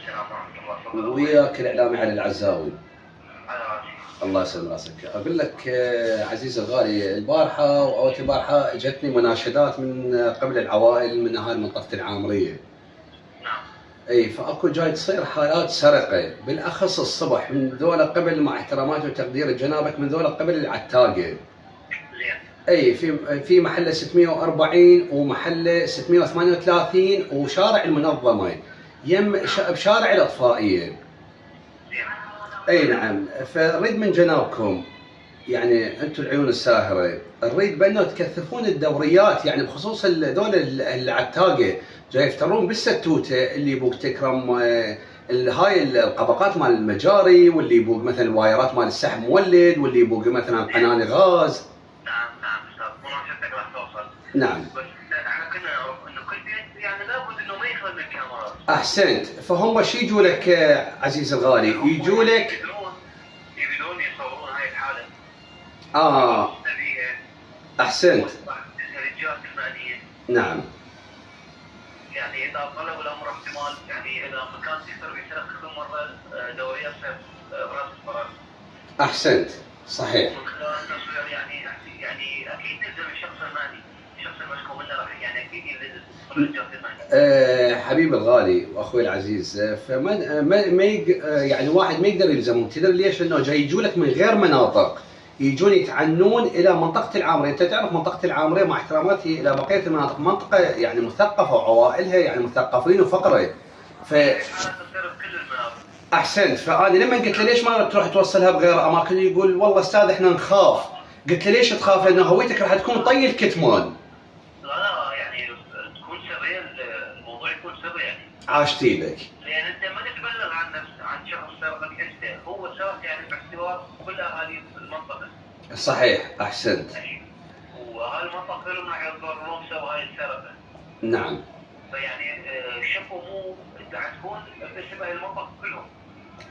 السلام ورحمة الله. وياك الاعلامي علي العزاوي. على راسي. الله يسلم راسك. اقول لك عزيزي الغالي، البارحه واول البارحه جتني مناشدات من قبل العوائل من اهالي منطقه العامريه. نعم. اي فاكو جاي تصير حالات سرقه، بالاخص الصبح من ذولا قبل، مع احتراماتي وتقدير جنابك، من ذولا قبل العتاقه. زين. اي في محله 640 ومحله 638 وشارع المنظمه بشارع الاطفائيه. زين. اي نعم، فنريد من جنابكم يعني انتم العيون الساهره، نريد بانه تكثفون الدوريات، يعني بخصوص ذول العتاقه جاي يفترون بالستوته، اللي يبوق تكرم هاي القبقات مال المجاري، واللي يبوق مثلا الوايرات مال السحب مولد، واللي يبوق مثلا قناني غاز. نعم استاذ، مناشدتك راح توصل. نعم. بس احنا كنا نعرف انه كل بيت يعني لابد انه ما يخلى من الكاميرات. احسنت، فهم شي يجوا لك عزيز الغالي، يجوا لك يقدرون يصورون هاي الحاله. احسنت. التهريجات الماليه. نعم. يعني اذا طلب الامر احتمال، يعني اذا مكان يقدر يسرق كل مره دوريات براس الفرس. احسنت، صحيح. من خلال التصوير يعني اكيد يلزم الشخص المعني، الشخص المشكو منه راح يعني اكيد يلزم التهريجات الماليه. حبيبي الغالي واخوي العزيز، فما يعني واحد ما يقدر يلزمهم، تدري ليش؟ لانه جاي يجوا لك من غير مناطق، يجون يتعنون الى منطقه العامريه، انت تعرف منطقه العامريه مع احتراماتي الى بقيه المناطق منطقه يعني مثقفه وعوائلها يعني مثقفين وفقره. احسنت، فانا لما قلت له ليش ما تروح توصلها بغير اماكن، يقول والله استاذ احنا نخاف. قلت له ليش تخاف؟ لانه هويتك راح تكون طي الكتمان. لا يعني تكون سريه، الموضوع يكون سري يعني. عاشتي لك. لان انت ما تتبلغ عن شخص سرقك انت، هو سرق يعني باعتبار كل اهالي المنطقه. صحيح، احسنت. واهالي المنطقه كلهم راح يتضررون بسبب هاي السرقه. نعم. فيعني شكو مو انت حتكون باسم اهل المنطقه كلهم.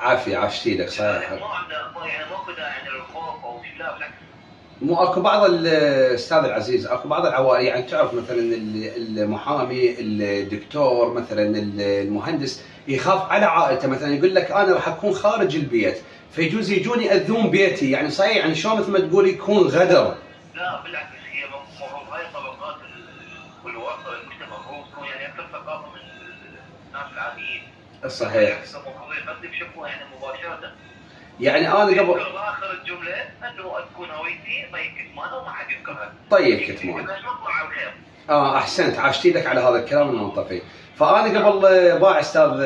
عافية، عاشتي لك، صحيح. ما عنده يعني ماكو داعي للخوف او شيء، لا بالعكس. مو اكو بعض الاستاذ العزيز، اكو بعض العوائل يعني تعرف مثلا المحامي، الدكتور مثلا، المهندس يخاف على عائلته، مثلا يقول لك انا راح اكون خارج البيت، فيجوز يجون ياذون بيتي، يعني صحيح يعني شلون مثل ما تقول يكون غدر. لا بالعكس، هي المفروض هاي طبقات المجتمع المفروض تكون يعني اكثر ثقافه من الناس العاديين. صحيح. المفروض يقدم شكوى يعني مباشره. يعني انا قبل اخر الجمله انه تكون هويتي طيب كتمان وما حد يذكرها. طيب كتمان. بس نطلع على الخير. احسنت، عاشتي لك على هذا الكلام المنطقي. فانا قبل باع استاذ